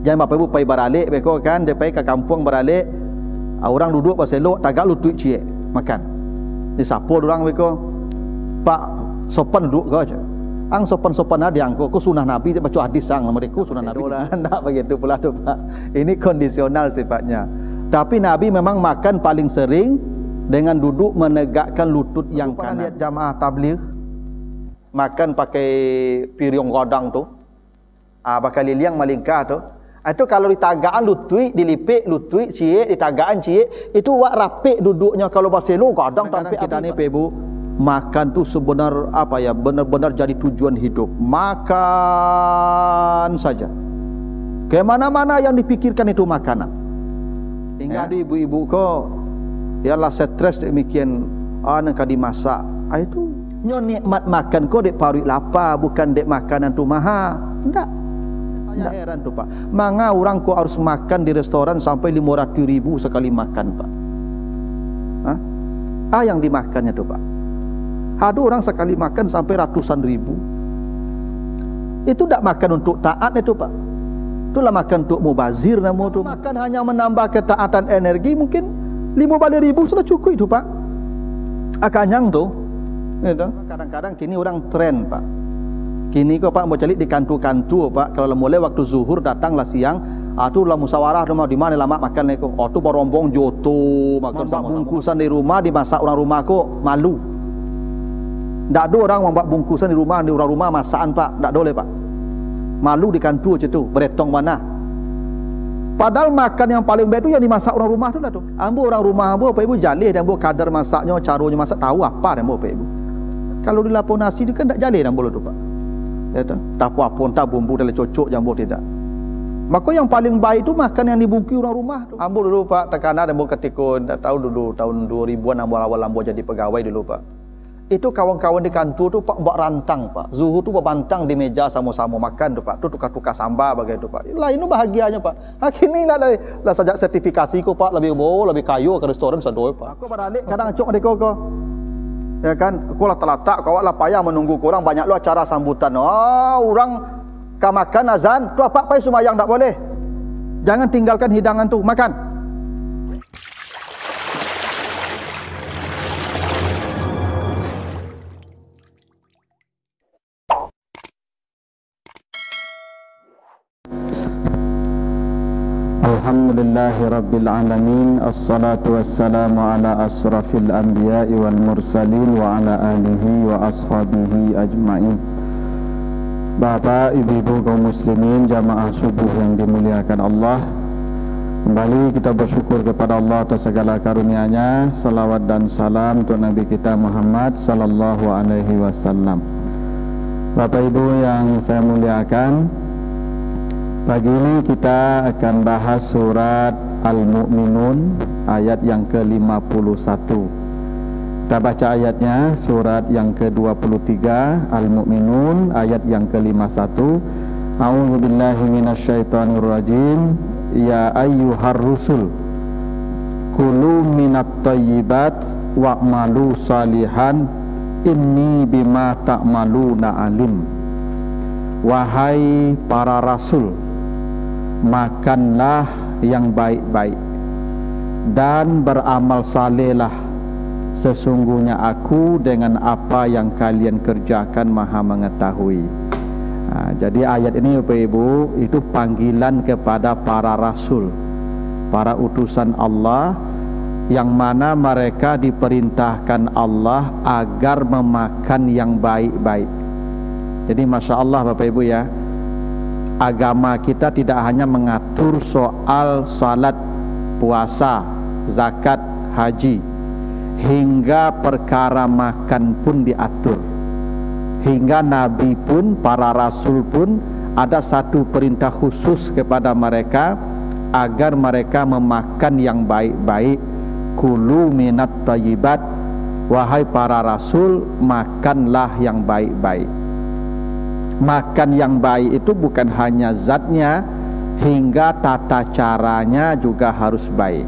Jangan bapak ibu pergi beralik beko kan, dia pergi ke kampung beralik. Orang duduk berselok, tagak lutut cie makan. Di sapu orang beko. Pak sopan duduk ke aja. Ang sopan-sopan ada angko, ku sunah Nabi dia baca hadis sang mereka sunah Nabi. Tidak begitu pula tu Pak. Ini kondisional sifatnya. Tapi Nabi memang makan paling sering dengan duduk menegakkan lutut yang kanan. Lihat jamaah tabligh makan pakai piring godang tu. Pakai liliang malingkah tu. Itu kalau di tagaan lutui, dilipik lutui cie, di tagaan cie, itu wak rapik duduknya. Kalau baselo kadang tanpa kita ni ibu makan tu sebenar apa ya, benar-benar jadi tujuan hidup. Makan saja. Ke mana-mana yang dipikirkan itu makanan. Hingga di ibu-ibu ko ialah stres demikian nak dimasak. Itu nyo nikmat makan ko dek parut lapar, bukan dek makanan tu mahal. Enggak. Saya heran tu Pak, manga orang kok harus makan di restoran sampai 500.000 sekali makan Pak. Yang dimakannya tu Pak. Ada orang sekali makan sampai ratusan ribu. Itu tak makan untuk taat itu Pak. Itulah makan untuk mubazir nama tu. Makan hanya menambah ketaatan energi mungkin 50.000 sudah cukup itu Pak. Akanyang tu. Kadang-kadang kini orang tren Pak. Kini kok Pak mau cari di kantu-kantu Pak. Kalau mulai waktu zuhur datanglah siang, tu lah musyawarah rumah di mana lama makan neko. Tu barombong joto makan bungkusan di rumah dimasak orang rumah kok malu. Tak ada orang membuat bungkusan di rumah orang rumah masakan Pak. Tak boleh Pak. Malu di kantu je tu, beretong mana. Padahal makan yang paling baik tu yang dimasak orang rumah tu lah tu. Ambo orang rumah ambo Pak Ibu jalih dan ambo kadar masaknya, caranya masak tahu apa dan ambo Pak Ibu. Kalau di lapor nasi tu kan tak jalih dan ambo tu Pak. Ya tu, tak apa tak bumbu dalam cocok jambu tidak. Maka yang paling baik tu makan yang dibungkus orang rumah tu. Ambo dulu Pak tekanan ambo ketika tak tahu dulu tahun 2000-an awal-awal ambo jadi pegawai dulu Pak. Itu kawan-kawan di kantor tu Pak buat rantang Pak. Zuhur tu berbantang di meja sama-sama makan tu Pak. Tu tukar-tukar sambal bagai tu Pak. Lah ini bahagianya Pak. Kini lah sajak sertifikasi ko Pak lebih lebih kayu ke restoran sadoi Pak. Aku balik kadang cok adek ko. Ya kan, aku lah terletak, kau lah payah menunggu korang banyak lu acara sambutan. Orang kau makan azan, tu apa payah sumayang tak boleh. Jangan tinggalkan hidangan tu, makan. Alhamdulillahirrabbilalamin. Assalatu wassalamu ala asrafil anbiya'i wal mursalin wa ala alihi wa ashabihi ajma'in. Bapak, ibu-ibu kaum muslimin, jamaah subuh yang dimuliakan Allah, kembali kita bersyukur kepada Allah atas segala karunia-Nya. Salawat dan salam untuk Nabi kita Muhammad sallallahu alaihi wasallam. Bapak ibu yang saya muliakan, pagi ini kita akan bahas surat Al-Mu'minun ayat yang ke-51. Kita baca ayatnya, surat yang ke-23 Al-Mu'minun ayat yang ke-51. A'udzubillahi minasyaitonirrajim. Ya ayyuhar rusul kulu minat thayyibat wa'malu salihan inni bima ta'maluna alim. Wahai para rasul, makanlah yang baik-baik dan beramal salehlah, sesungguhnya aku dengan apa yang kalian kerjakan maha mengetahui. Jadi ayat ini Bapak Ibu itu panggilan kepada para rasul, para utusan Allah, yang mana mereka diperintahkan Allah agar memakan yang baik-baik. Jadi Masya Allah Bapak Ibu ya, agama kita tidak hanya mengatur soal salat, puasa, zakat, haji, hingga perkara makan pun diatur. Hingga Nabi pun, para Rasul pun ada satu perintah khusus kepada mereka agar mereka memakan yang baik-baik. Kulu minat thayyibat, wahai para Rasul, makanlah yang baik-baik. Makan yang baik itu bukan hanya zatnya, hingga tata caranya juga harus baik.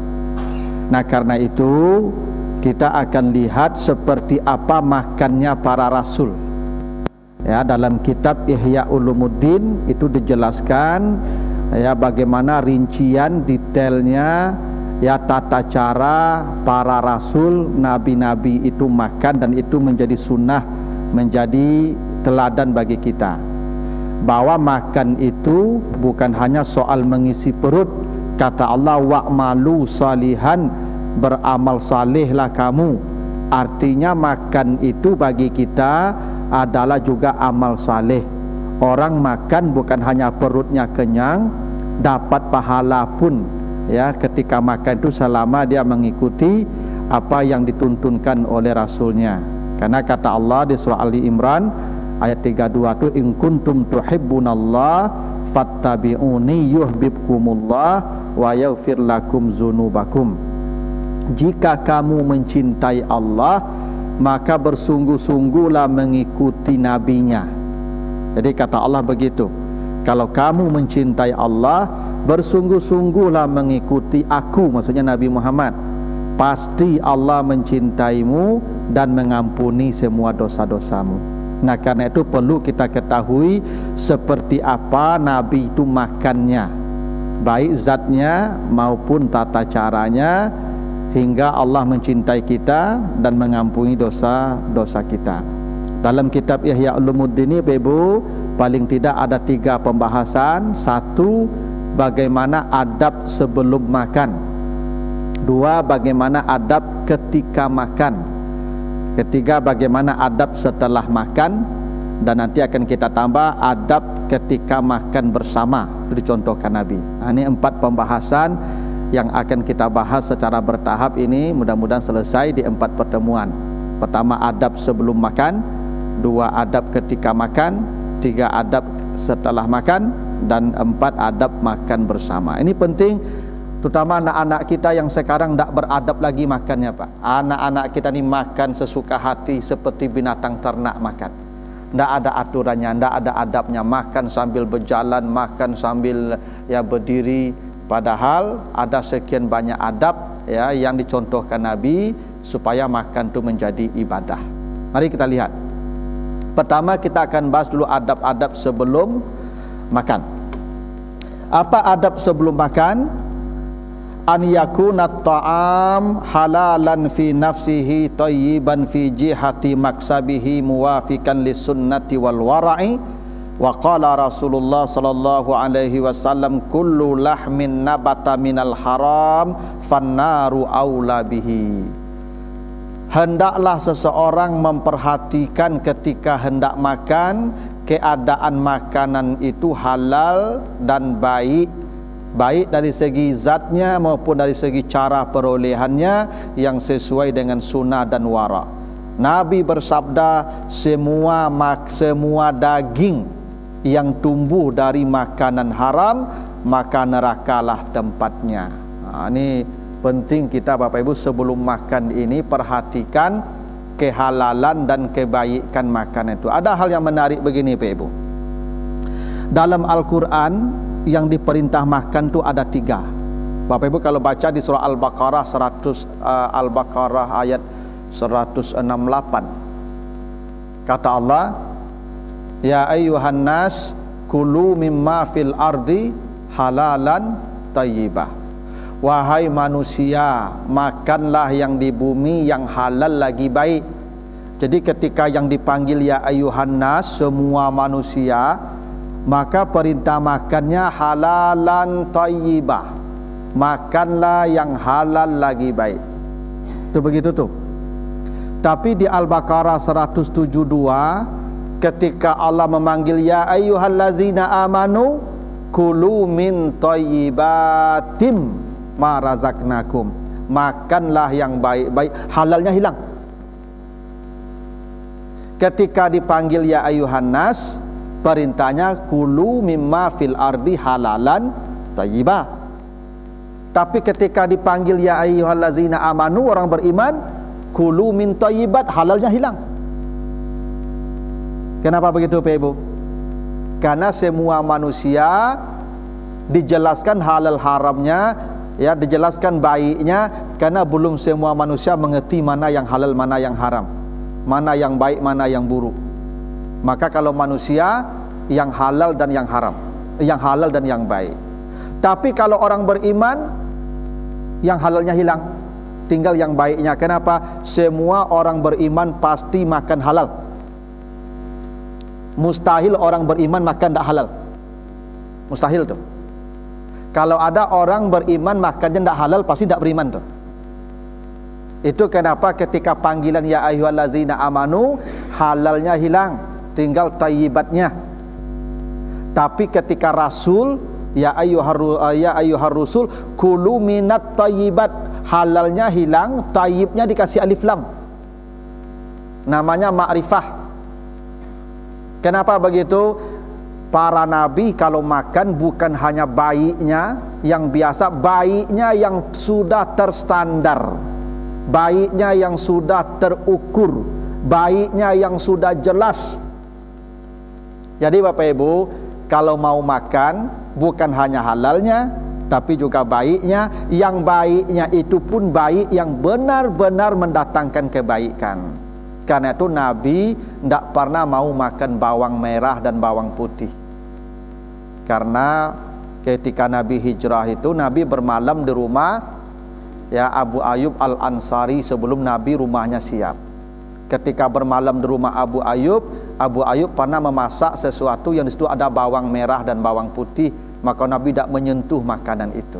Nah karena itu kita akan lihat seperti apa makannya para rasul. Ya, dalam kitab Ihya Ulumuddin itu dijelaskan ya bagaimana rincian detailnya ya tata cara para rasul nabi-nabi itu makan, dan itu menjadi sunnah, menjadi teladan bagi kita, bahwa makan itu bukan hanya soal mengisi perut. Kata Allah, wa'malu salihan, beramal salehlah kamu. Artinya makan itu bagi kita adalah juga amal saleh. Orang makan bukan hanya perutnya kenyang, dapat pahala pun ya ketika makan itu selama dia mengikuti apa yang dituntunkan oleh Rasulnya. Karena kata Allah di surah Ali Imran ayat 32 itu, in kuntum tuhibbunallah fattabi'uni yuhibbukumullah wa yaghfir lakum dzunubakum. Jika kamu mencintai Allah, maka bersungguh-sungguhlah mengikuti nabinya. Jadi kata Allah begitu, kalau kamu mencintai Allah, bersungguh-sungguhlah mengikuti aku, maksudnya Nabi Muhammad, pasti Allah mencintaimu dan mengampuni semua dosa-dosamu. Nah, karena itu perlu kita ketahui seperti apa Nabi itu makannya, baik zatnya maupun tata caranya, hingga Allah mencintai kita dan mengampuni dosa-dosa kita. Dalam kitab Ihya Ulumuddin ini, Ibu, paling tidak ada 3 pembahasan. 1, bagaimana adab sebelum makan. 2, bagaimana adab ketika makan. 3, bagaimana adab setelah makan. Dan nanti akan kita tambah adab ketika makan bersama, itu dicontohkan Nabi. Nah, ini 4 pembahasan yang akan kita bahas secara bertahap ini, mudah-mudahan selesai di 4 pertemuan. Pertama, adab sebelum makan. 2, adab ketika makan. 3, adab setelah makan. Dan 4, adab makan bersama. Ini penting, terutama anak-anak kita yang sekarang tidak beradab lagi makannya, Pak. Anak-anak kita ini makan sesuka hati seperti binatang ternak makan. Tidak ada aturannya, tidak ada adabnya. Makan sambil berjalan, makan sambil ya berdiri. Padahal ada sekian banyak adab ya yang dicontohkan Nabi supaya makan itu menjadi ibadah. Mari kita lihat. Pertama, kita akan bahas dulu adab-adab sebelum makan. Apa adab sebelum makan? An yakuna ta'am halalan fi nafsihi tayyiban fi jihati maksabihi muwafiqan lis sunnati wal wara'i. Wa qala Rasulullah sallallahu alaihi wasallam, kullu lahmin nabata minal haram fannaru aula bihi. Hendaklah seseorang memperhatikan ketika hendak makan, keadaan makanan itu halal dan baik, baik dari segi zatnya maupun dari segi cara perolehannya yang sesuai dengan sunnah dan wara. Nabi bersabda, semua daging yang tumbuh dari makanan haram, maka nerakalah tempatnya. Nah, ini penting kita Bapak Ibu sebelum makan ini perhatikan kehalalan dan kebaikan makanan itu. Ada hal yang menarik begini Bapak Ibu. Dalam Al-Quran yang diperintah makan itu ada 3. Bapak Ibu kalau baca di surah Al-Baqarah Al-Baqarah ayat 168, kata Allah, ya ayyuhan nas kulu mimma fil ardi halalan tayyibah. Wahai manusia, makanlah yang di bumi yang halal lagi baik. Jadi ketika yang dipanggil ya ayyuhan nas, semua manusia, maka perintah makannya halalan tayyibah. Makanlah yang halal lagi baik. Itu begitu tuh. Tapi di Al-Baqarah 172, ketika Allah memanggil ya ayyuhallazina amanu kulu min thayyibatim ma razaqnakum, makanlah yang baik-baik, halalnya hilang. Ketika dipanggil ya ayyuhan nas, perintahnya kulu mimma fil ardi halalan thayyibah. Tapi ketika dipanggil ya ayyuhallazina amanu, orang beriman, kulu min thayyibat, halalnya hilang. Kenapa begitu Pak Ibu? Karena semua manusia dijelaskan halal haramnya, ya dijelaskan baiknya, karena belum semua manusia mengerti mana yang halal, mana yang haram, mana yang baik, mana yang buruk. Maka kalau manusia yang halal dan yang haram, yang halal dan yang baik. Tapi kalau orang beriman, yang halalnya hilang, tinggal yang baiknya. Kenapa? Semua orang beriman pasti makan halal. Mustahil orang beriman makan tak halal. Mustahil tuh. Kalau ada orang beriman makannya tak halal, pasti tak beriman tuh. Itu kenapa ketika panggilan ya ayyuhallazina amanu, halalnya hilang, tinggal thayyibatnya. Tapi ketika Rasul ya ayyuhar rusul kulu minat thayyibat, halalnya hilang, thayyibnya dikasih alif lam. Namanya ma'rifah. Kenapa begitu? Para nabi kalau makan bukan hanya baiknya yang biasa, baiknya yang sudah terstandar, baiknya yang sudah terukur, baiknya yang sudah jelas. Jadi Bapak Ibu, kalau mau makan bukan hanya halalnya, tapi juga baiknya. Yang baiknya itu pun baik yang benar-benar mendatangkan kebaikan. Karena itu Nabi tidak pernah mau makan bawang merah dan bawang putih. Karena ketika Nabi hijrah itu, Nabi bermalam di rumah ya Abu Ayyub Al-Ansari sebelum Nabi rumahnya siap. Ketika bermalam di rumah Abu Ayyub pernah memasak sesuatu yang di situ ada bawang merah dan bawang putih, maka Nabi tidak menyentuh makanan itu.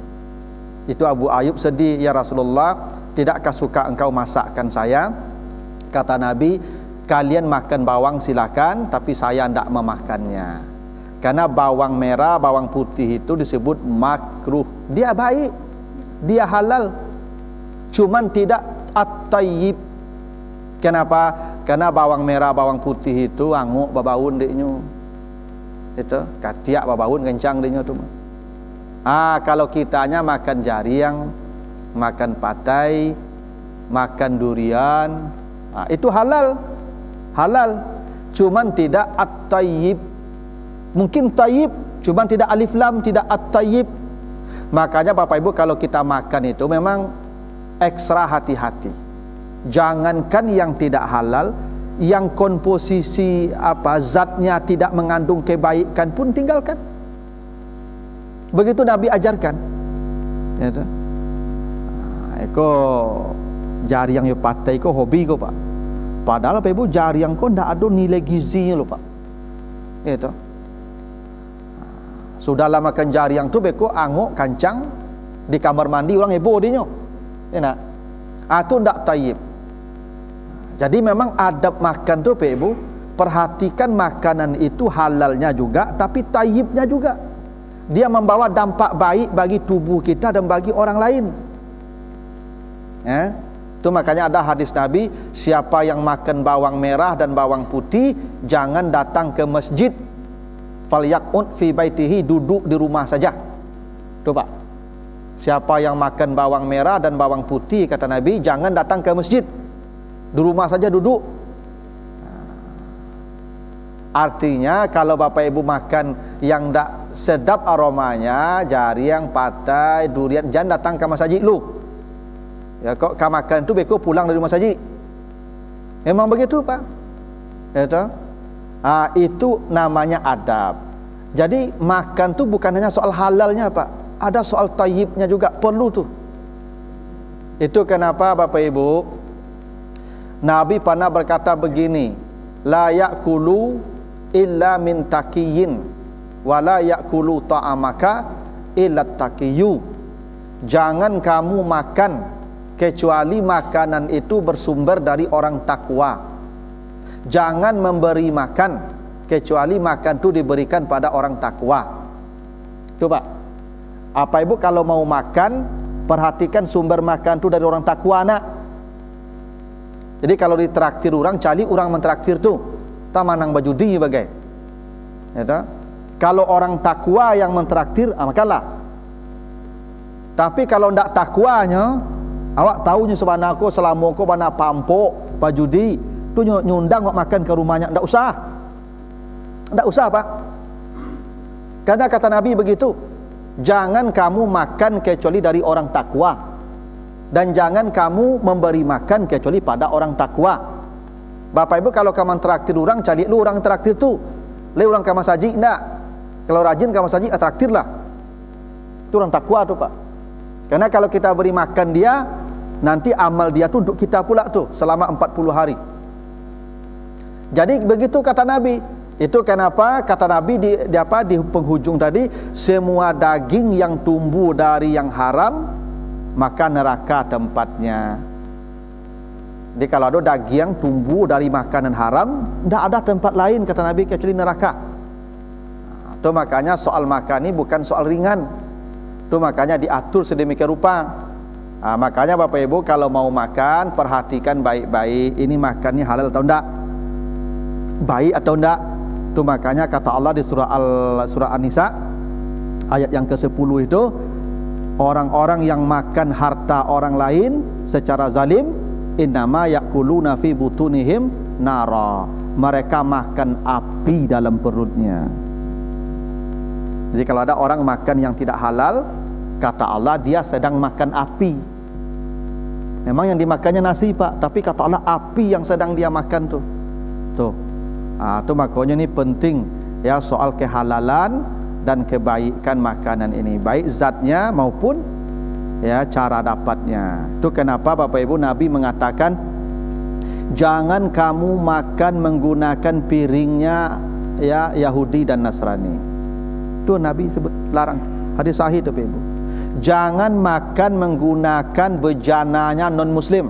Itu Abu Ayyub sedih, ya Rasulullah, tidakkah suka engkau masakkan saya? Kata Nabi, kalian makan bawang silakan, tapi saya tidak memakannya. Karena bawang merah, bawang putih itu disebut makruh. Dia baik, dia halal, cuman tidak at-tayyib. Kenapa? Karena bawang merah, bawang putih itu anguk babaun deknya. Itu katiak babaun kencang deknya tu. Kalau kitanya makan jariang, makan patai, makan durian, itu halal. Halal, cuman tidak at-tayyib. Mungkin tayyib, cuman tidak alif lam, tidak at-tayyib. Makanya Bapak Ibu kalau kita makan itu memang ekstra hati-hati. Jangankan yang tidak halal, yang komposisi zatnya tidak mengandung kebaikan pun tinggalkan. Begitu Nabi ajarkan. Itu. Eko jari yang yo patai ko hobi ko Pak. Padahal Bapak Ibu jari yang ko ndak ada nilai gizinya loh Pak. Itu. Sudahlah makan jari yang tu beko anguk kancang di kamar mandi orang heboh dinyo. Enak. Itu ndak tayyib. Jadi memang adab makan tu Bapak Ibu, perhatikan makanan itu halalnya juga tapi tayyibnya juga. Dia membawa dampak baik bagi tubuh kita dan bagi orang lain. Itu makanya ada hadis Nabi, siapa yang makan bawang merah dan bawang putih jangan datang ke masjid. Falyaqut fi baitihi, duduk di rumah saja. Coba. Siapa yang makan bawang merah dan bawang putih kata Nabi jangan datang ke masjid. Di rumah saja duduk. Artinya kalau Bapak Ibu makan yang tidak sedap aromanya, jariang, patai, durian, jangan datang ke masjid lu. Ya kok kamu makan itu beko pulang dari rumah saja. Memang begitu Pak. Itu. Itu namanya adab. Jadi makan itu bukan hanya soal halalnya Pak, ada soal tayyibnya juga, perlu tuh. Itu kenapa Bapak Ibu Nabi pernah berkata begini, la ya'kulu illa min taqiyyin wa la ya'kulu ta'amaka illa taqiyyu. Jangan kamu makan kecuali makanan itu bersumber dari orang takwa. Jangan memberi makan kecuali makan itu diberikan pada orang takwa. Coba, apa Ibu kalau mau makan, perhatikan sumber makan itu dari orang takwa nak. Jadi kalau ditraktir orang, cari orang mentraktir tuh, tak manang bajudi bagai. Ya, kalau orang takwa yang mentraktir, makanlah. Tapi kalau ndak takwanya, awak tahunya sebenarnya ko selama ko bana pampo bajudi, tu nyundang awak makan ke rumahnya, ndak usah. Ndak usah Pak. Karena kata Nabi begitu, jangan kamu makan kecuali dari orang takwa. Dan jangan kamu memberi makan kecuali pada orang takwa. Bapak Ibu kalau kamu traktir orang, cari lu orang traktir tu. Le orang kamu saji enggak. Kalau rajin kamu saji traktir lah. Itu orang takwa tu Pak. Karena kalau kita beri makan dia, nanti amal dia tu untuk kita pula tu selama 40 hari. Jadi begitu kata Nabi. Itu kenapa kata Nabi di penghujung tadi, semua daging yang tumbuh dari yang haram, maka neraka tempatnya. Jadi kalau ada daging yang tumbuh dari makanan haram, tidak ada tempat lain kata Nabi kecuali neraka. Itu makanya soal makan ini bukan soal ringan. Itu makanya diatur sedemikian rupa. Makanya Bapak Ibu kalau mau makan, perhatikan baik-baik, ini makannya halal atau tidak, baik atau tidak. Itu makanya kata Allah di surah An-Nisa ayat yang ke-10 itu, orang-orang yang makan harta orang lain secara zalim, innama yakuluna fi butunihim nara, mereka makan api dalam perutnya. Jadi kalau ada orang makan yang tidak halal, kata Allah dia sedang makan api. Memang yang dimakannya nasi Pak, tapi kata Allah api yang sedang dia makan tuh. Tuh. Itu makanya ini penting ya, soal kehalalan dan kebaikan makanan ini, baik zatnya maupun ya cara dapatnya. Itu kenapa Bapak Ibu Nabi mengatakan jangan kamu makan menggunakan piringnya ya Yahudi dan Nasrani. Itu Nabi sebut larang, hadis sahih itu Bapak Ibu. Jangan makan menggunakan bejananya non muslim.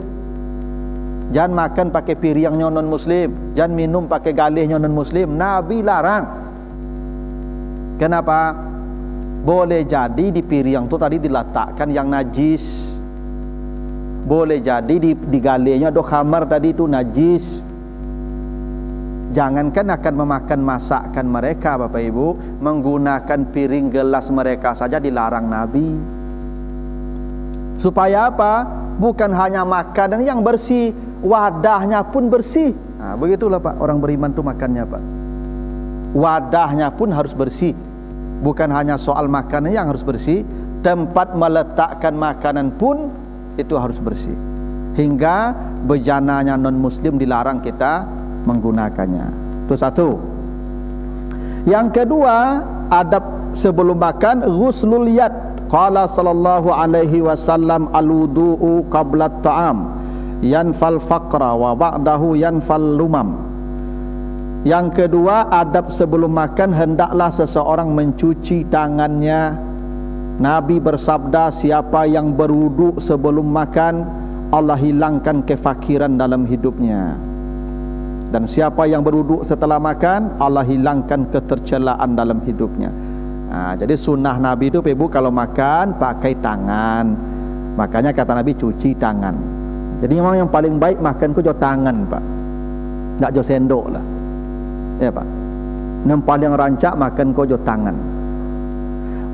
Jangan makan pakai piringnya non muslim, jangan minum pakai galihnya non muslim. Nabi larang. Kenapa? Boleh jadi di piring itu tadi diletakkan yang najis. Boleh jadi di galihnya do khamar tadi itu najis. Jangankan akan memakan masakan mereka Bapak Ibu, menggunakan piring gelas mereka saja dilarang Nabi. Supaya apa? Bukan hanya makanan yang bersih, wadahnya pun bersih. Begitulah Pak, orang beriman itu makannya Pak. Wadahnya pun harus bersih. Bukan hanya soal makanan yang harus bersih, tempat meletakkan makanan pun itu harus bersih. Hingga bejananya non muslim dilarang kita menggunakannya. Itu satu. Yang kedua, adab sebelum makan, ghuslul yad. Qala sallallahu alaihi wasallam al-wudu'u qabla at-ta'am yanfal faqra wa ba'dahu yanfal lumam. Yang kedua, adab sebelum makan, hendaklah seseorang mencuci tangannya. Nabi bersabda, siapa yang berwudu sebelum makan, Allah hilangkan kefakiran dalam hidupnya. Dan siapa yang berwudu setelah makan, Allah hilangkan ketercelaan dalam hidupnya. Jadi sunnah Nabi itu Ibu kalau makan pakai tangan. Makanya kata Nabi cuci tangan. Jadi memang yang paling baik makan ku jo tangan Pak, nggak jo sendok lah ya Pak. Yang paling rancak makan ku jo tangan.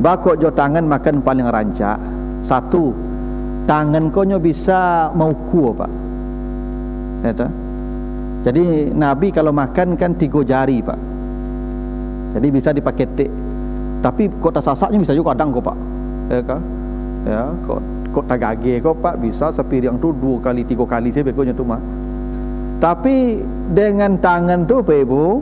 Bakok jo tangan makan paling rancak. Satu, tangan ku nyo bisa mauku Pak ya, jadi Nabi kalau makan kan 3 jari Pak, jadi bisa dipakai tik. Tapi kok tak sasaknya bisa juga kadang kok Pak ya kan ya, kok tak gage kok Pak bisa sepiring tu 2 kali 3 kali saya begonya tu mah. Tapi dengan tangan tu Pak Ibu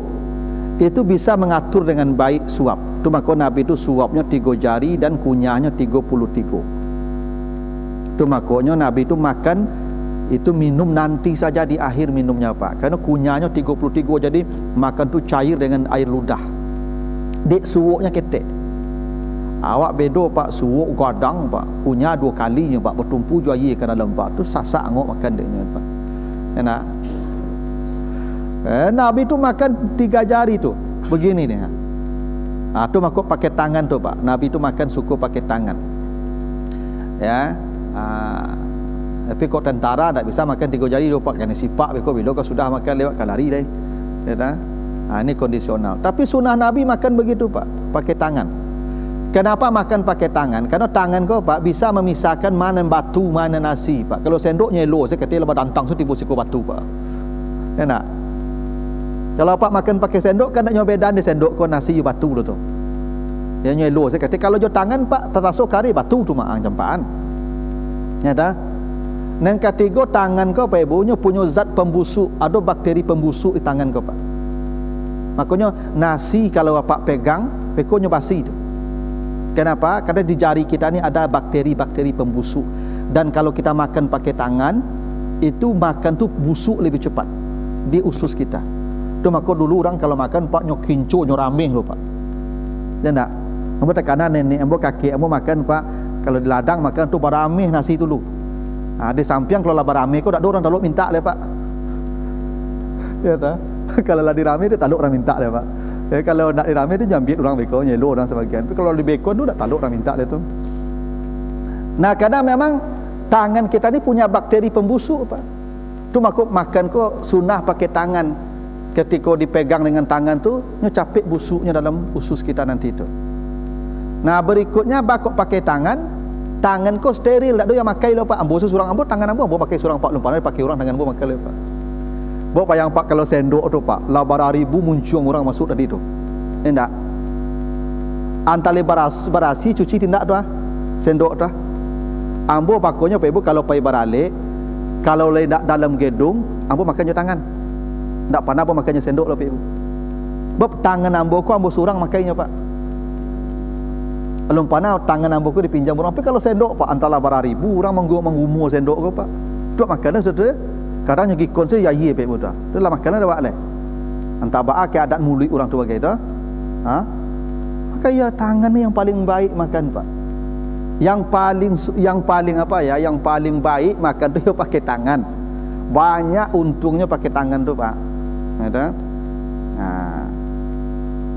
itu bisa mengatur dengan baik suap. Tu maka Nabi itu suapnya 3 jari dan kunyahnya 33. Tu makanya Nabi itu makan itu minum nanti saja di akhir minumnya Pak, karena kunyahnya 33, jadi makan tu cair dengan air ludah. Dek suwuknya ketek. Awak bedo Pak, suwuk gadang Pak, kunyah 2 kalinya Pak, bertumpu juayi ke dalam Pak, tu sasak ngok makan deknya Pak. Enak. Nabi tu makan 3 jari tu, begini nih. Tu makuk pakai tangan tu Pak. Nabi tu makan suku pakai tangan. Ya. Tapi kok tentara tak bisa makan 3 jari 2 Pak, kena sipak kok bila kau sudah makan lewat kalari dah. Ya tak? Ini kondisional. Tapi sunnah Nabi makan begitu Pak, pakai tangan. Kenapa makan pakai tangan? Karena tangan kau Pak bisa memisahkan mana batu mana nasi Pak. Kalau sendoknya elo, saya kata lebat dantang so tiba siku batu Pak. Ya nak? Kalau Pak makan pakai sendok kan nak nyobedan di sendok kau nasi batu dulu tu. Ya nyelo, saya kata kalau jo tangan Pak terasuk kari batu tu maang campaan. Ya tak? Yang ketiga, tangan kau Pak Ibu punya zat pembusuk, ada bakteri pembusuk di tangan kau Pak. Makanya nasi kalau Bapak pegang, pekonya basi tu. Kenapa? Karena di jari kita ni ada bakteri-bakteri pembusuk, dan kalau kita makan pakai tangan, itu makan tu busuk lebih cepat di usus kita. Tu maka dulu orang kalau makan pak nyo kinco nyo rameh lo pak. Ya nak. Ambo tekanan nenek, ambo kakek, ambo makan pak kalau di ladang makan tu barameh nasi tu lu. Di samping kalau lah barameh kau tak ada orang taluk minta le pak. Ya tak? Kalau lah dirame dia taluk orang minta le pak. Kalau nak dirame dia jambit orang beko, nyelo orang sebagian. Tapi kalau di beko tu tak taluk orang minta le tu. Nah, kadang memang tangan kita ni punya bakteri pembusuk pak. Tu makuk makan ko sunah pakai tangan. Ketika dipegang dengan tangan tu, nyo capek busuknya dalam usus kita nanti tu. Nah, berikutnya bakok pakai tangan ko steril, tak ada yang makai lo pak. Ambo surang ambo tangan ambo pakai surang pak lumpana pakai orang tangan ambo makai lo pak. Bo bayang pak kalau sendok tu pak, lah ribu muncung orang masuk tadi tu. Endak. Antale barasi cuci tindak tu sendok tu. Ambo pakonya pak ibu kalau pai barale, kalau ledak dalam gedung, ambo makannya tangan. Tak pernah apa makannya sendok lah pak ibu. Bab tangan ambo ko ambo surang makainya pak. Belum pernah tangan ambo ko dipinjam orang. Tapi kalau sendok pak antara ribu orang menggumur sendok ko pak. Tu makanan saudara. Kadang nyagi konse ya ye pak ibu tu. Tu lah makanan dah buat le. Antara ba ke adat mulut orang tu bagai tu. Maka ya tangan ni yang paling baik makan pak. Yang paling apa ya? Yang paling baik makan tu pakai tangan. Banyak untungnya pakai tangan tu pak. Ada.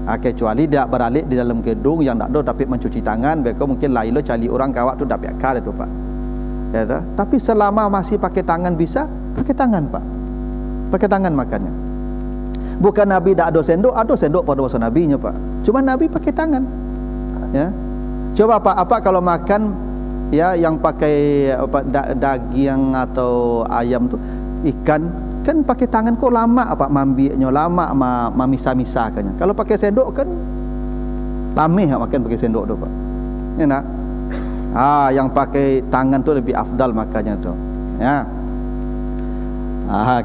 Kecuali dia beralik di dalam gedung yang tak ada tapi mencuci tangan, mereka mungkin lain lo cari orang kawak tu dak biakal itu pak. Ya dah. Tapi selama masih pakai tangan bisa, pakai tangan pak. Pakai tangan makannya. Bukan Nabi dak ada sendok pada masa Nabinya pak. Cuma Nabi pakai tangan. Ya. Coba apa kalau makan ya yang pakai daging atau ayam tu, ikan kan pakai tangan kok lama apa mambinya, lama mamisah-misahkannya. Kalau pakai sendok kan lameh makan pakai sendok tu pak. Ya nak. Yang pakai tangan tu lebih afdal makannya tu. Ya.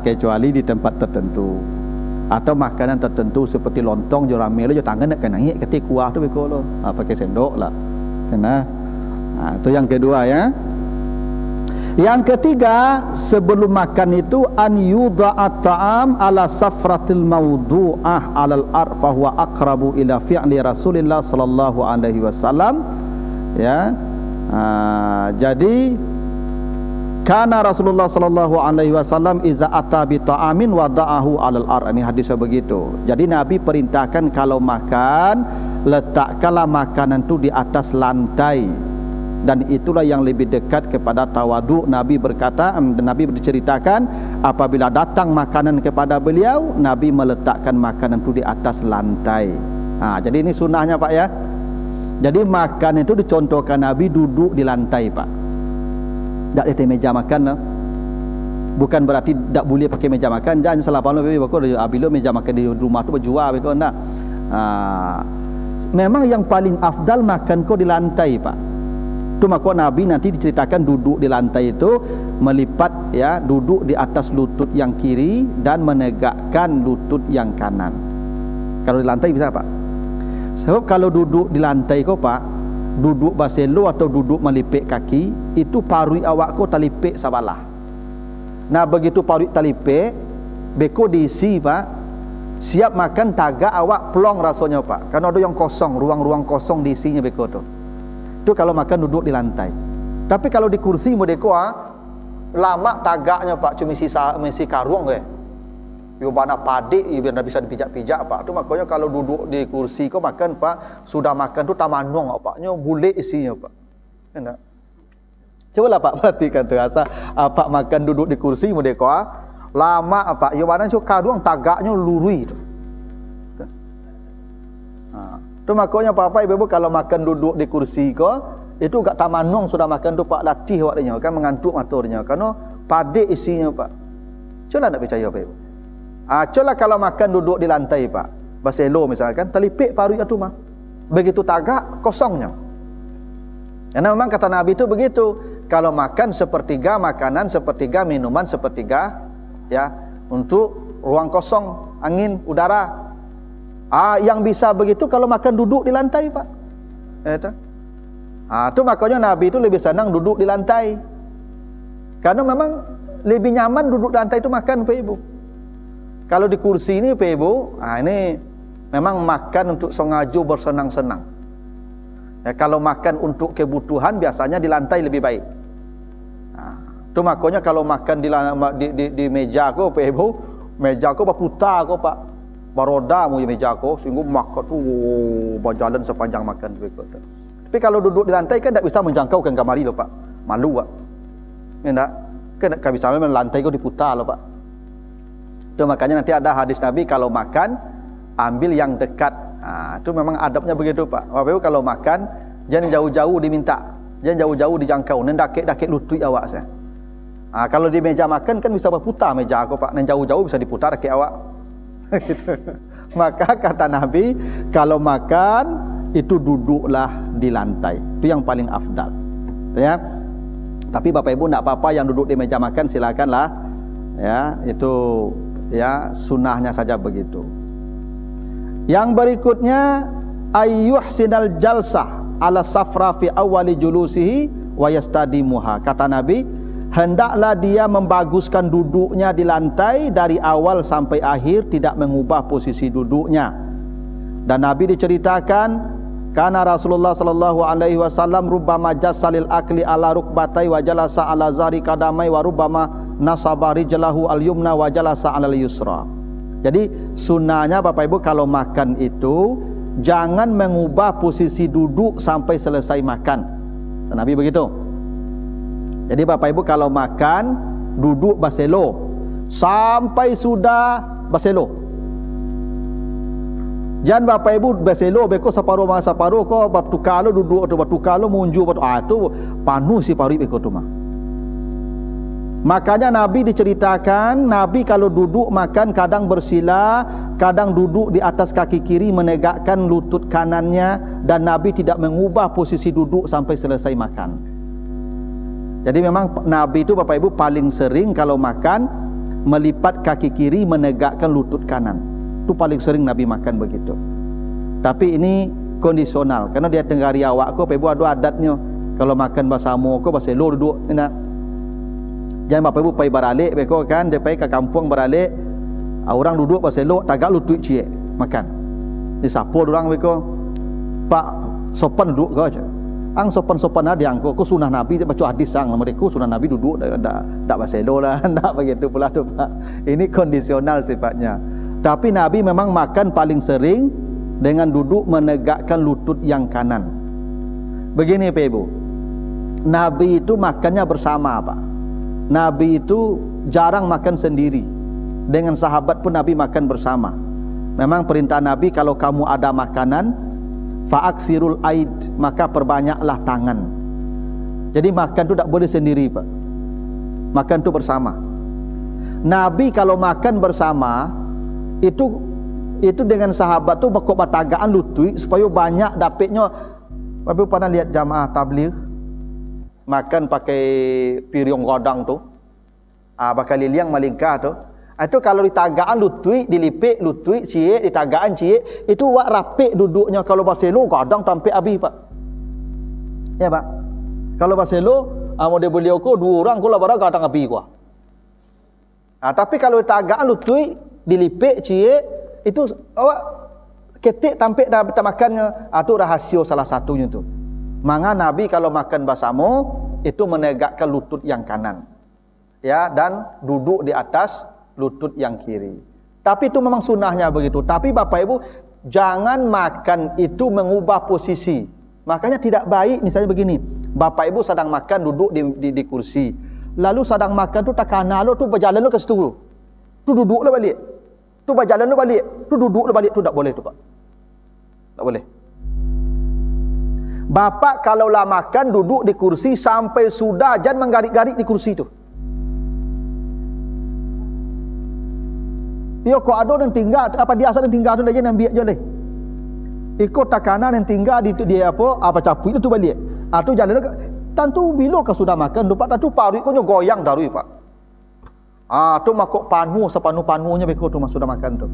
Kecuali di tempat tertentu atau makanan tertentu seperti lontong jo rame lo jo tangan nak kena ngik ketik kuah tu beko lo. Pakai sendok lah. Kena. Itu yang kedua ya. Yang ketiga, sebelum makan itu an yudha'at ta'am ala safratil mawdu'ah 'alal ar fa huwa aqrabu ila fi'li Rasulillah sallallahu alaihi wasallam. Ya. Jadi kana Rasulullah sallallahu alaihi wasallam iza ata bi ta'amin wada'ahu 'alal ar. Ini hadisnya begitu. Jadi Nabi perintahkan kalau makan letakkanlah makanan itu di atas lantai. Dan itulah yang lebih dekat kepada tawadu. Nabi berkata, Nabi berceritakan apabila datang makanan kepada beliau, Nabi meletakkan makanan itu di atas lantai. Jadi ini sunnahnya pak ya. Jadi makan itu dicontohkan Nabi duduk di lantai pak. Tak di meja makan lah. Bukan berarti tak boleh pakai meja makan. Jangan salah faham bila meja makan di rumah tu berjual betul tak? Memang yang paling afdal makan kau di lantai pak. Tu maka Nabi nanti diceritakan duduk di lantai itu melipat ya, duduk di atas lutut yang kiri dan menegakkan lutut yang kanan. Kalau di lantai bisa pak. Sebab kalau duduk di lantai kau pak, duduk baselo atau duduk melipik kaki, itu parui awak kau talipik sabalah. Nah begitu parui talipik, beko diisi pak, siap makan tagak awak plong rasanya pak. Karena ada yang kosong, ruang-ruang kosong diisinya beko tu. Itu kalau makan duduk di lantai. Tapi kalau di kursi modeko lama tagaknya pak, cuma misi karung yo bana padik yo biar bisa dipijak-pijak pak. Tu makanya kalau duduk di kursi kau makan pak, sudah makan tu tamanong paknya bulik isinya pak. Enak. Cobalah pak perhatikan tu asa pak makan duduk di kursi modeko lama pak yo bana cu karung tagaknya lurui tu. Tu makanya papa ibu kalau makan duduk di kursi ko itu gak tamanong sudah makan tu pak latih awaknya kan mengantuk maturnya karena padik isinya pak. Coba nak percaya pak ibu. Coba kalau makan duduk di lantai pak, baselo misalkan telipik parui itu mah. Begitu tagak kosongnya. Karena memang kata Nabi itu begitu. Kalau makan sepertiga makanan, sepertiga minuman, sepertiga ya untuk ruang kosong, angin, udara. Yang bisa begitu kalau makan duduk di lantai pak. Tu makanya Nabi itu lebih senang duduk di lantai. Karena memang lebih nyaman duduk di lantai itu makan, Pak Ibu. Kalau di kursi ini, Pak Ibu, ini memang makan untuk sengaja bersenang-senang. Ya, kalau makan untuk kebutuhan biasanya di lantai lebih baik. Itu makanya kalau makan di meja aku, Pak Ibu, meja aku berputar aku, Pak. Baroda mu meja aku, sehingga makan tu berjalan sepanjang makan begitu. Tapi kalau duduk di lantai kan tak bisa menjangkau ke kamari loh, Pak. Malu, Pak. Ya enggak? Kan bisa memang lantai kau diputar loh, Pak. Itu makanya nanti ada hadis Nabi kalau makan ambil yang dekat. Itu memang adabnya begitu, Pak. Bapak Ibu kalau makan jangan jauh-jauh diminta, jangan jauh-jauh dijangkau. Nen dakik lutut awak saya. Kalau di meja makan kan bisa berputar meja aku, Pak. Nen jauh-jauh bisa diputar dakik awak. Gitu. Maka kata Nabi kalau makan itu duduklah di lantai. Itu yang paling afdal. Ya. Tapi Bapak Ibu tidak apa-apa yang duduk di meja makan silakanlah. Ya, itu ya sunnahnya saja begitu. Yang berikutnya ayyuhsinal jalsah ala safra fi awali julusihi wa yastadimuha. Kata Nabi, hendaklah dia membaguskan duduknya di lantai dari awal sampai akhir, tidak mengubah posisi duduknya. Dan Nabi diceritakan karena Rasulullah sallallahu alaihi wasallam rubbama jassalil akli ala rukbatai wa jalasa ala zari kadamai wa rubbama nasaba rijlahu al-yumna wa jalasa ala al-yusra. Jadi sunnahnya Bapak Ibu kalau makan itu jangan mengubah posisi duduk sampai selesai makan. Nabi begitu. Jadi Bapak Ibu kalau makan duduk baselo sampai sudah baselo. Jangan Bapak Ibu baselo beko separuh ko bab tukalo duduk atau bab tukalo munju itu panu si paru beko tu mah. Makanya Nabi diceritakan, Nabi kalau duduk makan kadang bersila, kadang duduk di atas kaki kiri menegakkan lutut kanannya, dan Nabi tidak mengubah posisi duduk sampai selesai makan. Jadi memang Nabi itu Bapak Ibu paling sering kalau makan melipat kaki kiri menegakkan lutut kanan. Itu paling sering Nabi makan begitu. Tapi ini kondisional karena dia tenggari awak ko Bapak Ibu ada adatnya. Kalau makan bersama ko baselo duduk nak. Jangan Bapak Ibu pai beralik beko kan dia pai ke kampung beralik. Orang duduk baselo tagak lutut cie makan. Di sapo orang beko. Pak sopan duduk ke aja. Ang sopan-sopan ada yang ko sunah Nabi dia baca hadis sang mereka sunah Nabi duduk dak baselo lah ndak begitu pula tu Pak. Ini kondisional sifatnya. Tapi Nabi memang makan paling sering dengan duduk menegakkan lutut yang kanan. Begini Pak Ibu, Nabi itu makannya bersama Pak. Nabi itu jarang makan sendiri. Dengan sahabat pun Nabi makan bersama. Memang perintah Nabi kalau kamu ada makanan, fa'aksirul aid, maka perbanyaklah tangan. Jadi makan itu tak boleh sendiri Pak. Makan itu bersama. Nabi kalau makan bersama itu dengan sahabat tu bekok batagaan lutui supaya banyak dapatnya. Bapak pernah lihat jamaah tabligh makan pakai piring godang tu, pakai liliang malingkah tu. Itu kalau di tagaan lutui dilipik lutui cie di tagaan cie itu wak rapik duduknya. Kalau baselo godang tampik habis Pak. Ya Pak. Kalau baselo model beliau ko dua orang ko lah barang godang habis ko. Tapi kalau di tagaan lutui dilipik cie itu awak ketik tampik dah makannya. Itu rahsia salah satunya tu. Maka Nabi kalau makan bersama itu menegakkan lutut yang kanan. Ya, dan duduk di atas lutut yang kiri. Tapi itu memang sunnahnya begitu. Tapi Bapak Ibu jangan makan itu mengubah posisi. Makanya tidak baik misalnya begini. Bapak Ibu sedang makan duduk di kursi. Lalu sedang makan tu tak kanan lo tu berjalan lo ke situ. Tu duduk lo balik. Tu berjalan lo balik. Tu duduk lo balik. Tu tak boleh tu Pak. Tak boleh. Bapak kalaulah makan duduk di kursi sampai sudah jangan menggarik-garik di kursi tu. Yo kok ada yang tinggal apa dia asal yang tinggal tu aja nak ambil je leh. Ikut takanan yang tinggal di dia apa capu itu tu balik. Tu jalan tentu bila ke sudah makan dapat tu paru ikutnya goyang darui Pak. Tu makok panu sepanu-panunya beko tu sudah makan tu.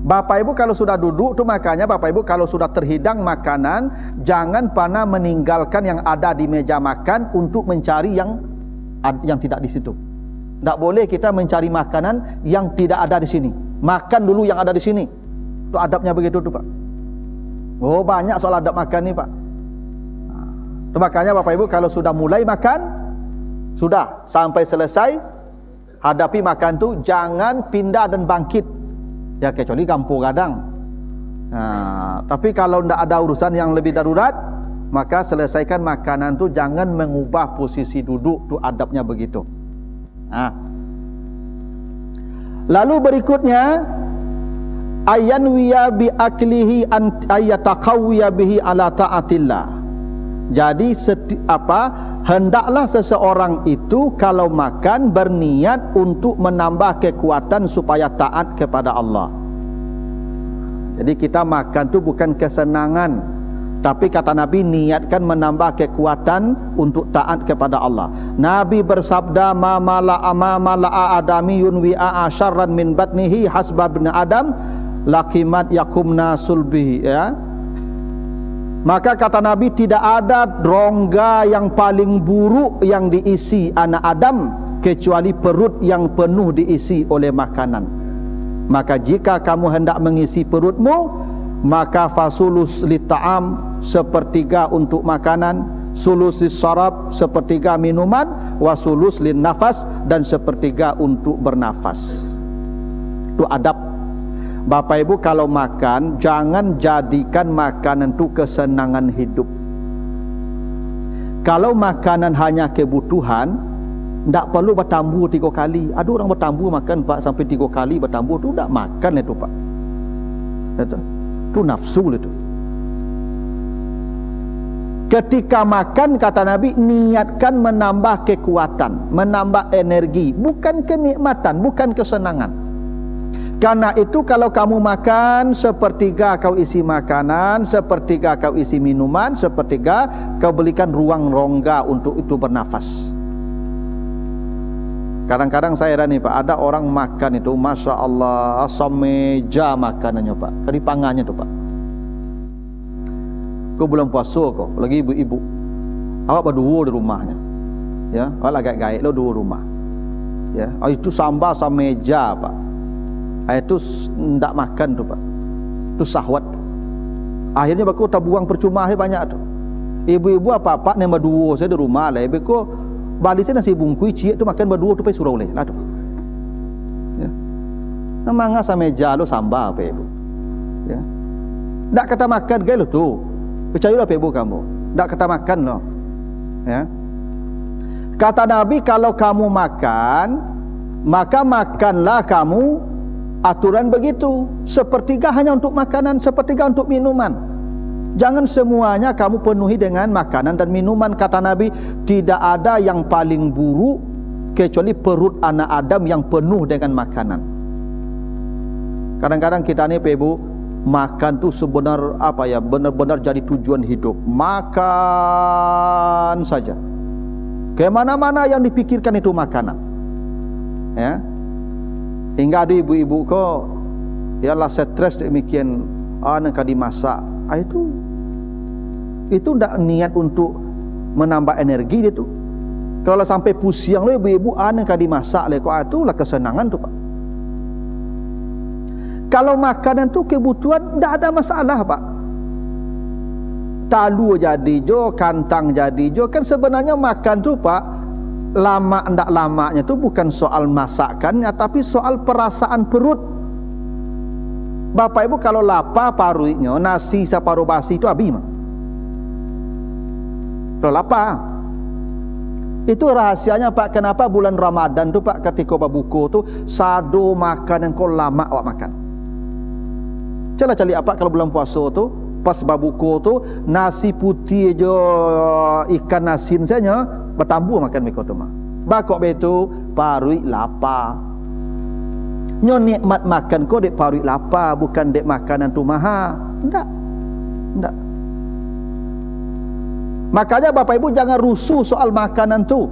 Bapak Ibu kalau sudah duduk tu, makanya Bapak Ibu kalau sudah terhidang makanan, jangan pernah meninggalkan yang ada di meja makan untuk mencari yang tidak di situ. Tak boleh kita mencari makanan yang tidak ada di sini. Makan dulu yang ada di sini. Itu adabnya begitu tu Pak. Oh, banyak soal adab makan ni Pak. Itu makanya Bapak Ibu kalau sudah mulai makan, sudah sampai selesai hadapi makan tu, jangan pindah dan bangkit. Ya kecuali kampung kadang. Tapi kalau tidak ada urusan yang lebih darurat, maka selesaikan makanan tu, jangan mengubah posisi duduk tu, adabnya begitu. Lalu berikutnya, ayanwiya bi aklihi an ayataqawwiya bihi ala taatillah. Jadi hendaklah seseorang itu kalau makan berniat untuk menambah kekuatan supaya taat kepada Allah. Jadi kita makan tu bukan kesenangan, tapi kata Nabi, niatkan menambah kekuatan untuk taat kepada Allah. Nabi bersabda, ma mala'a adamiyun wi'a syarran min batnihi hasba ibn adam lakimat yakumna sulbihi, ya. Maka kata Nabi, tidak ada rongga yang paling buruk yang diisi anak Adam kecuali perut yang penuh diisi oleh makanan. Maka jika kamu hendak mengisi perutmu, maka fasulus lit'am, sepertiga untuk makanan, sulus lisarab, sepertiga minuman, wasulus lin nafas, dan sepertiga untuk bernafas. Itu adab. Bapak Ibu kalau makan, jangan jadikan makanan itu kesenangan hidup. Kalau makanan hanya kebutuhan, tidak perlu bertambur 3 kali. Ada orang bertambur makan Pak sampai 3 kali bertambur, itu tidak makan itu Pak. Itu nafsu itu. Ketika makan, kata Nabi, niatkan menambah kekuatan, menambah energi, bukan kenikmatan, bukan kesenangan. Karena itu kalau kamu makan, sepertiga kau isi makanan, sepertiga kau isi minuman, sepertiga kau berikan ruang rongga untuk itu bernafas. Kadang-kadang saya heran nih Pak, ada orang makan itu, Masya Allah, semeja makanannya Pak, keripangannya tuh Pak. Kau belum puasa kau, lagi ibu-ibu, awak berdua di rumahnya, ya, awak agak gaik lo 2 rumah, ya, itu sambal semeja Pak. Itu tidak makan tu Pak. Itu sahwat. Akhirnya baku tak buang percuma banyak tu. Ibu-ibu apa-apa ni berdua saya di rumah lah. Ibu ko balik saya nasi bungkui cik tu makan berdua tu pergi surau leh lah tu. Ya. Namanya sameja lo sambal apa ibu. Ya. Tak kata makan ke lo tu. Percayalah apa ibu kamu. Tak kata makan lo. Ya. Kata Nabi, kalau kamu makan, maka makanlah kamu aturan begitu, sepertiga hanya untuk makanan, sepertiga untuk minuman. Jangan semuanya kamu penuhi dengan makanan dan minuman. Kata Nabi, tidak ada yang paling buruk kecuali perut anak Adam yang penuh dengan makanan. Kadang-kadang kita ni Ibu, makan tu sebenar benar-benar jadi tujuan hidup. Makan saja. Kemana-mana yang dipikirkan itu makanan. Ya. Hingga ada ibu-ibu ko ialah stres demikian, nak dimasak. Itu tidak niat untuk menambah energi dia tu. Kalau sampai pusing lo ibu-ibu nak dimasak le ko, itulah kesenangan tu Pak. Kalau makanan tu kebutuhan, tidak ada masalah Pak. Talu jadi jo, kantang jadi jo, kan sebenarnya makan tu Pak, lama ndak lamanya tu bukan soal masakannya, tapi soal perasaan perut. Bapak Ibu kalau lapar parunya nasi separuh basi itu habis mah. Kalau lapar, itu rahasianya Pak. Kenapa bulan Ramadan tu Pak, ketika berbuka tu sado makan yang kau lama awak makan. Cari apa kalau bulan puasa tu pas berbuka tu nasi putih je, ikan asin saja bertambur makan mereka tu mah. Bakok betu parui lapar. Nyo nikmat makan ko dek parui lapar, bukan dek makanan tu mahal. Ndak. Makanya Bapak Ibu jangan rusuh soal makanan tu.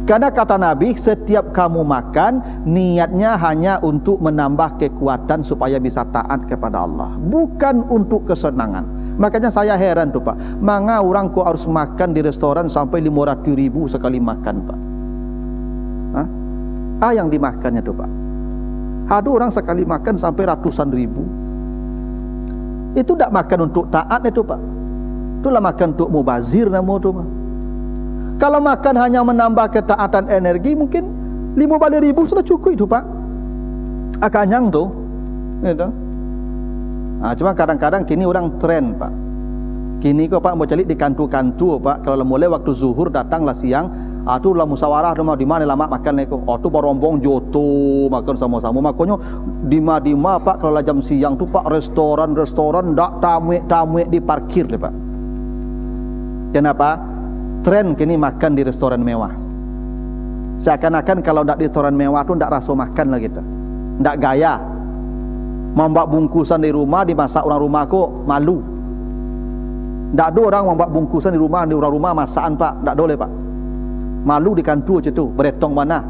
Karena kata Nabi, setiap kamu makan, niatnya hanya untuk menambah kekuatan supaya bisa taat kepada Allah, bukan untuk kesenangan. Makanya saya heran tuh Pak, manga orang kok harus makan di restoran sampai 500.000 sekali makan Pak. Yang dimakannya tuh Pak. Ada orang sekali makan sampai ratusan ribu. Itu tidak makan untuk taat itu Pak. Itulah makan untuk mubazir nama itu Pak. Kalau makan hanya menambah ketaatan energi, mungkin 50.000 sudah cukup itu Pak. Akanyang tuh, gitu. Cuma kadang-kadang kini orang tren Pak. Kini kok Pak mau cari di kantu-kantu Pak. Kalau mulai waktu zuhur datanglah siang, tu lah musyawarah di mana lama makan neko. Tu barombong joto makan sama-sama. Makanya dima Pak kalau jam siang tu Pak restoran dak tamu di parkir deh Pak. Kenapa? Tren kini makan di restoran mewah. Seakan-akan kalau tidak di restoran mewah tu tidak rasa makan lah gitu. Tidak gaya. Membawa bungkusan di rumah dimasak orang rumah kok malu. Tidak ada orang membawa bungkusan di orang rumah masakan Pak. Tidak boleh Pak. Malu di kantu je tu, beretong mana.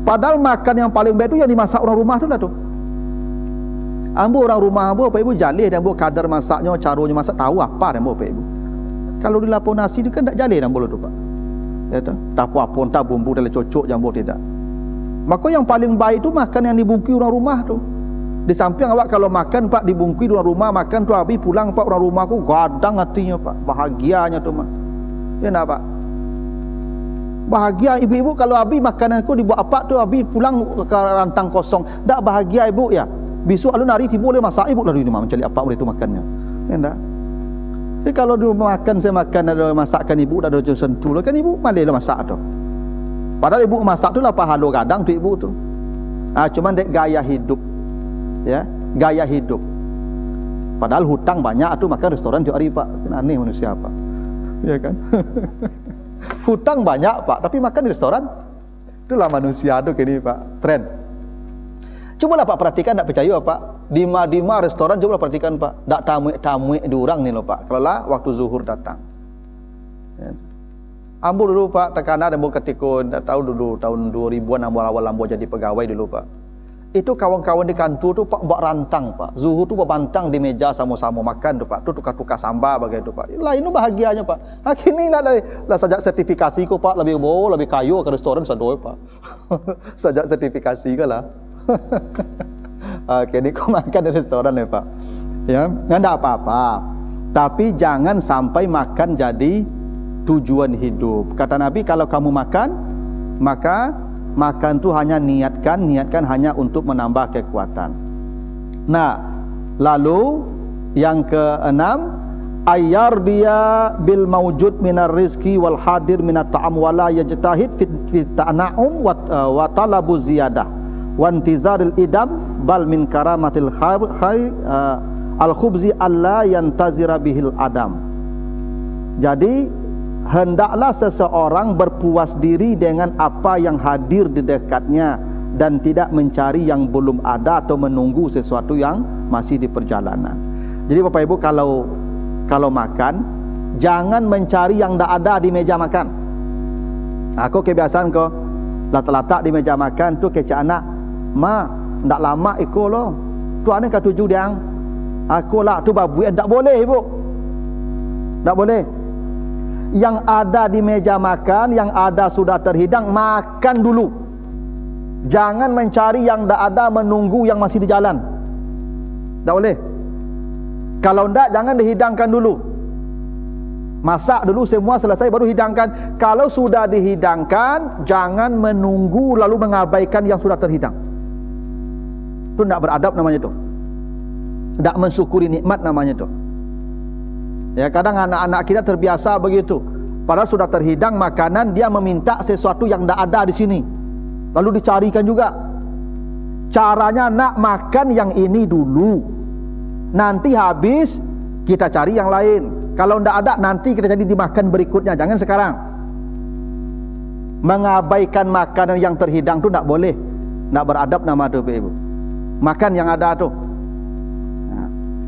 Padahal makan yang paling baik tu yang dimasak orang rumah tu lah tu. Ambo orang rumah ambo Pak Ibu jalih dan ambo kadar masaknya, caranya masak tahu apa dan ambo Pak Ibu. Kalau di lapor nasi tu kan tak jalih dan boleh tu Pak. Ya tu. Tak apa-apa tak bumbu dalam cocok jambu tidak. Maka yang paling baik tu makan yang dibungkui orang rumah tu. Di samping awak kalau makan Pak dibungkui orang rumah makan tu habis pulang Pak orang rumah ku gadang hatinya Pak. Bahagianya tu Pak. Ya nak Pak. Bahagia ibu-ibu kalau habis makanan ku dibuat apa tu habis pulang ke rantang kosong. Tak bahagia ibu ya. Besok alun hari tiba boleh masak ibu lalu ni mencari apa boleh tu makannya. Ya tak? Jadi kalau dia makan saya makan ada masakan ibu dah ada sentuh kan ibu malailah masak tu. Padahal ibu masak tu lah pahala kadang tu ibu tu. Cuman dek gaya hidup. Ya, gaya hidup. Padahal hutang banyak tu makan restoran tiap hari Pak. Aneh manusia Pak. Ya kan? Hutang banyak Pak, tapi makan di restoran. Itulah manusia tu kini Pak. Tren. Cubalah Pak perhatikan, tak percaya Pak. Dima restoran cobalah perhatikan Pak. Tak tamu diorang ni loh Pak. Kalau lah waktu zuhur datang. Ya. Ambo dulu Pak, tekanan ambo ketika tak tahu dulu tahun 2000-an awal ambo jadi pegawai dulu Pak. Itu kawan-kawan di kantor tu Pak buat rantang Pak. Zuhur tu berbantang di meja sama-sama makan tu Pak. Tu tukar-tukar sambal bagai tu Pak. Lah ini bahagianya Pak. Kini lah sajak sertifikasi ku Pak lebih kayu ke restoran sadoi Pak. Sajak sertifikasi ke lah. Kini kau makan di restoran ya Pak. Ya, enggak apa-apa. Tapi jangan sampai makan jadi tujuan hidup. Kata Nabi kalau kamu makan, maka makan tu hanya niatkan hanya untuk menambah kekuatan. Nah, lalu yang keenam, ayyar dia bil maujud minar rizki wal hadir minat ta'am wala yajtahid fit ta'na'um wa talabu ziyadah wa intizaril idam bal min karamatil khair al khubzi alla yantazira bihil adam. Jadi hendaklah seseorang berpuas diri dengan apa yang hadir di dekatnya dan tidak mencari yang belum ada atau menunggu sesuatu yang masih di perjalanan. Jadi Bapak Ibu kalau makan jangan mencari yang tak ada di meja makan. Aku kebiasaan kau letak di meja makan tu kecak anak, ma ndak lama iko lo. Tu ane ka tuju diang. Aku lah tu babu tak boleh ibu. Tak boleh. Yang ada di meja makan, yang ada sudah terhidang, makan dulu. Jangan mencari yang tak ada menunggu yang masih di jalan. Tak boleh. Kalau tidak jangan dihidangkan dulu. Masak dulu semua selesai baru hidangkan. Kalau sudah dihidangkan, jangan menunggu lalu mengabaikan yang sudah terhidang. Itu tidak beradab namanya itu. Tidak mensyukuri nikmat namanya itu. Ya, kadang anak-anak kita terbiasa begitu. Padahal sudah terhidang makanan, dia meminta sesuatu yang tidak ada di sini. Lalu dicarikan juga. Caranya nak makan yang ini dulu. Nanti habis kita cari yang lain. Kalau tidak ada nanti kita jadi dimakan berikutnya. Jangan sekarang. Mengabaikan makanan yang terhidang tu tidak boleh. Tidak beradab nama tu Ibu. Makan yang ada tu.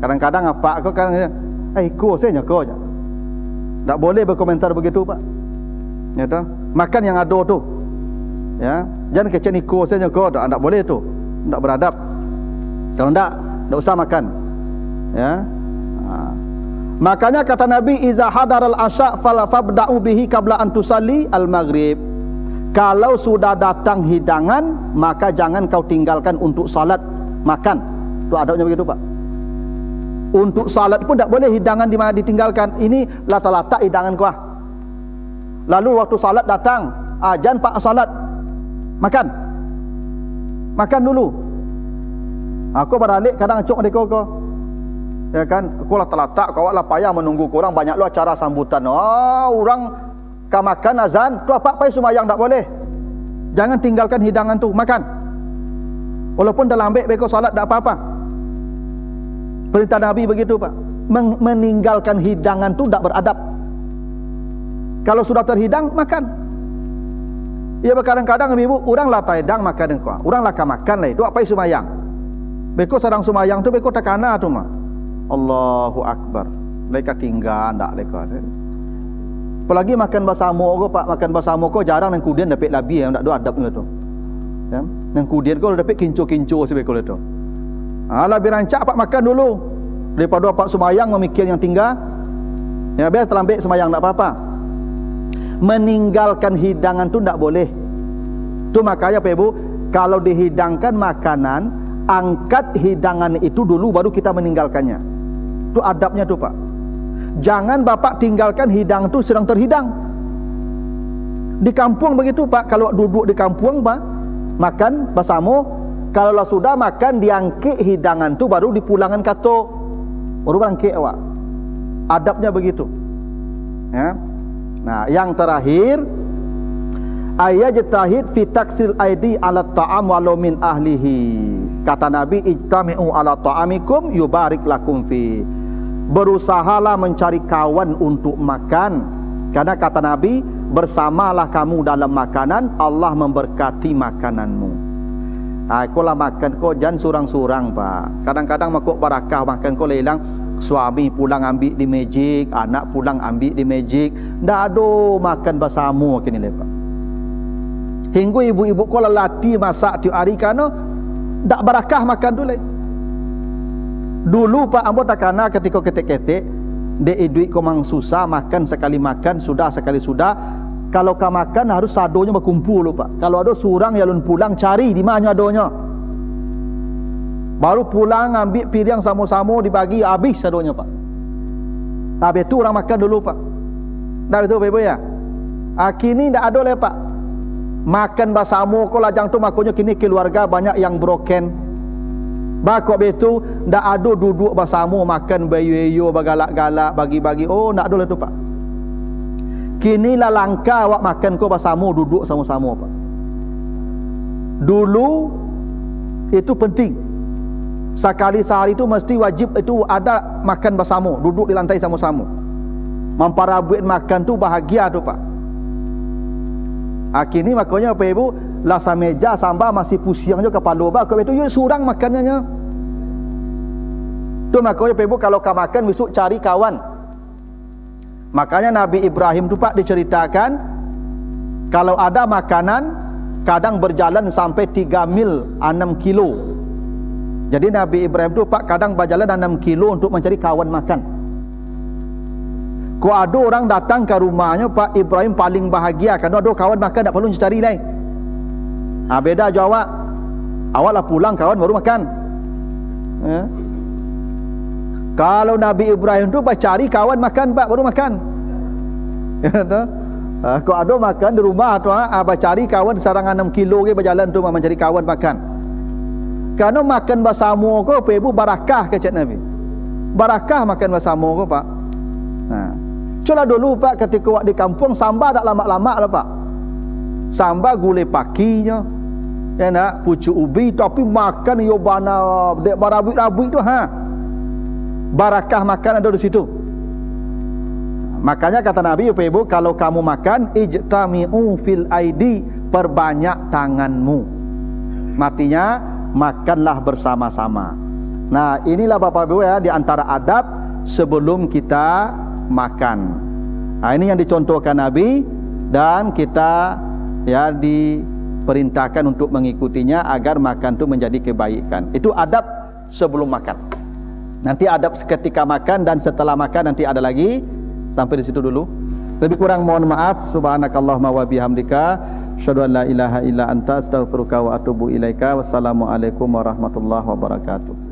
Kadang-kadang apa aku kan kau saya nyoko je. Tak boleh berkomentar begitu Pak. Ya tak? Makan yang ada tu. Ya, jangan kecil niko saja kau, tak boleh tu. Tak beradab. Kalau tak usah makan. Ya. Makanya kata Nabi, iza hadaral asya fabda'u bihi qabla an tusalli al-maghrib. Kalau sudah datang hidangan, maka jangan kau tinggalkan untuk salat makan. Tu adabnya begitu, Pak. Untuk salat pun tak boleh hidangan ditinggalkan. Ini latak-latak hidangan kau. Lalu waktu salat datang, azan Pak salat. Makan. Makan dulu. Aku balik kadang cok deko kau. Ya kan, aku latak-latak kau lah payah menunggu korang, banyak lu acara sambutan. Orang kau makan azan, tu apa-apa sembahyang tak boleh. Jangan tinggalkan hidangan tu, makan. Walaupun dalam ambek beko salat tak apa-apa. Perintah Nabi begitu, Pak. Meninggalkan hidangan tu tak beradab. Kalau sudah terhidang, makan. Ya, kadang-kadang ibu orang lah hidang makan engkau. Orang lah makan lah. Itu apa sembahyang? Beko sedang sembahyang tu beko tekana tu mah. Allahu Akbar. Mereka tinggal tak mereka. Apalagi makan bersama ko, Pak, makan bersama ko jarang nang kudian dapat labi yang tak ada adab tu. Ya. Nang kudian ko dapat kinco-kinco sebeko tu. Lebih rancak Pak makan dulu daripada Pak sembahyang memikir yang tinggal. Ya, biar terlambat sembahyang tak apa-apa. Meninggalkan hidangan tu tak boleh. Tu makanya Pak Ibu, kalau dihidangkan makanan, angkat hidangan itu dulu baru kita meninggalkannya. Itu adabnya tu, Pak. Jangan Bapak tinggalkan hidang tu sedang terhidang. Di kampung begitu, Pak. Kalau duduk di kampung, Pak, makan bersama. Kalau lah sudah makan, diangkit hidangan tu baru dipulangan kato. Baru berangkit awak. Adabnya begitu. Ya. Nah, yang terakhir, ayajtahid fi taksil aidi ala ta'am walau min ahlihi. Kata Nabi, ijtami'u ala ta'amikum yubarik lakum fi. Berusahalah mencari kawan untuk makan. Karena kata Nabi, bersamalah kamu dalam makanan, Allah memberkati makananmu. Aku lah makan kau jangan surang-surang, Pak. Kadang-kadang makuk barakah makan kau lelang, suami pulang ambil di magic, anak pulang ambil di magic. Dah ada makan bersama kini lepas. Hingga ibu-ibu kau latih masak tiap hari kerana tak barakah makan dulu. Dulu Pak ambo takana ketika ketik-ketik dek duit kau mang susah makan sekali makan sudah sekali sudah. Kalau kau makan harus sadonya berkumpul lho, Pak. Kalau ada surang yang lun pulang cari di mana adonya. Baru pulang ambil piring sama-sama dibagi habis sadonya, Pak. Habis tu orang makan dulu, Pak. Dah betul Ibu ya? Kini tak ada le, Pak. Makan bersama kau lajang tu makanya kini keluarga banyak yang broken. Bakok betu ndak ada duduk bersama makan bayu-bayu bagalak-galak bagi-bagi. Oh, ndak ada lah tu, Pak. Kini lah langka awak makan kau bersama duduk sama-sama, Pak. Dulu itu penting. Sekali sehari itu mesti wajib itu ada makan bersama, duduk di lantai sama-sama. Memparabuin makan tu bahagia tu, Pak. Kini makanya apa Ibu, lasa meja sambal masih pusing je kepala ba, kau itu yuk surang makannya. Tu makanya apa Ibu, kalau kau makan besok cari kawan. Makanya Nabi Ibrahim tu, Pak, diceritakan kalau ada makanan kadang berjalan sampai 3 mil 6 kilo. Jadi Nabi Ibrahim tu, Pak, kadang berjalan 6 kilo untuk mencari kawan makan. Kalau ada orang datang ke rumahnya, Pak Ibrahim paling bahagia kerana ada kawan makan, tak perlu cari lain. Beda jawab. Awak lah pulang kawan baru makan. Ya. Kalau Nabi Ibrahim tu cari kawan makan, Pak, baru makan. Ya, kalau ada makan di rumah tu, cari kawan sarang 6 kilo ke berjalan tu mencari kawan makan. Kerana makan bersama ko, Pak Ibu, barakah ke Cik Nabi. Barakah makan bersama ko, Pak. Coba dulu, Pak, ketika awak di kampung sambal tak lama-lama lah, Pak. Sambal gulai pakinya. Ya nak, pucuk ubi tapi makan yo bana dek barabik-rabik tu barakah makan ada di situ. Makanya kata Nabi, Ibu, kalau kamu makan ijtami'u fil aidi, perbanyak tanganmu. Matinya makanlah bersama-sama. Nah, inilah Bapak Ibu ya, di antara adab sebelum kita makan. Nah, ini yang dicontohkan Nabi. dan kita ya diperintahkan untuk mengikutinya agar makan itu menjadi kebaikan. Itu adab sebelum makan. Nanti adab seketika makan dan setelah makan nanti ada lagi. Sampai di situ dulu. Lebih kurang mohon maaf. Subhanakallahumma wa bihamdika, asyhadu an la ilaha illa anta, astaghfiruka wa atubu ilaika. Wassalamualaikum warahmatullahi wabarakatuh.